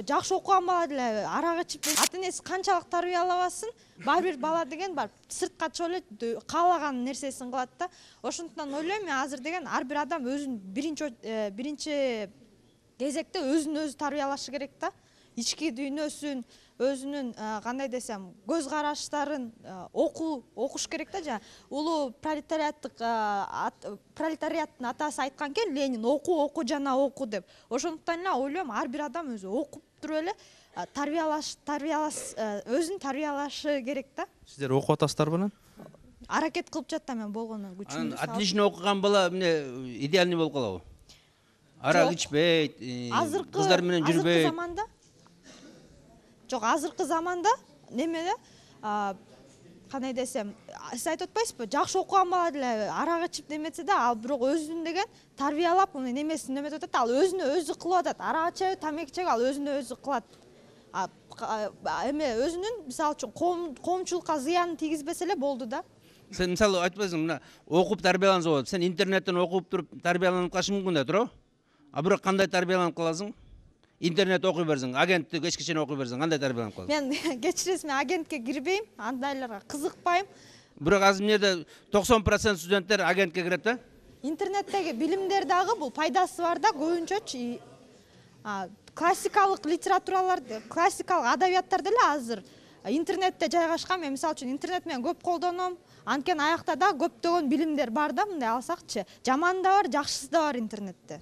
Жакшы окуган бала деле арак ичип ата энеси канчалык тарбиялабасын, бар бир бала деген бар сыртка чыгып эле каалаган нерсесин кылат да. Ошондуктан ойлойм мен азыр деген ар бир адам өзүн биринчи кезекте өзүн өзү тарбиялашы керек да. Ички дүйнөсүн, өзүнүн кандай десем, көз караштарын окуш керек да. Жана улуу пролетариаттын атасы айткан экен, Ленин, оку жана оку деп. Ошондуктан эле ойлойм ар бир адам өзү окуп туруп эле өзүн тарбиялашы керек да. Сиздер окуп атасыздарбы анан? Аракет кылып жатам мен болгону күчүмдү салып. Отлично окуган бала эмне идеальный болуп калабы? Арак ичпейт, кыздар менен жүрбөйт. Азыркы заманда жок, азыркы заманда немеде кандай десем, сиз айтып атпайсызбы, жакшы окуган бала деле арак ичип неметсе да, ал бирок өзүн деген тарбиялап, немесин неметип атат, ал өзүнө өзү кылып атат. Арак ичеби, тамеки чеги, ал өзүнө өзү кылат. Эме өзүнүн мисалы үчүн коомчулукка зыянын тийгизбесе эле болду да. Сен мисалы айтпайсың, мына окуп тарбиялансаң болот. Сен интернеттен окуп туруп тарбияланып калышың мүмкүн да, туурабы? А бирок кандай тарбияланып каласың? Интернет окуй берсең, агенттик кечке чейин окуй берсең, кандай тарбияланып каласың? Мен кечиресиз, мен агентке кирбейм, андайларга кызыкпайм. Бирок азыр эмнеде 90% студенттер агентке кирет да? Интернеттеги билимдер дагы бул пайдасы бар да, көбүнчөчү классикалык литературалар, классикалык адабияттар деле азыр интернетте жайгашкан. Мен мисалы үчүн интернет менен көп колдоном. Анткени аякта да көптөгөн билимдер бар да, мындай алсакчы. Жаманы да бар, жакшысы да бар интернетте.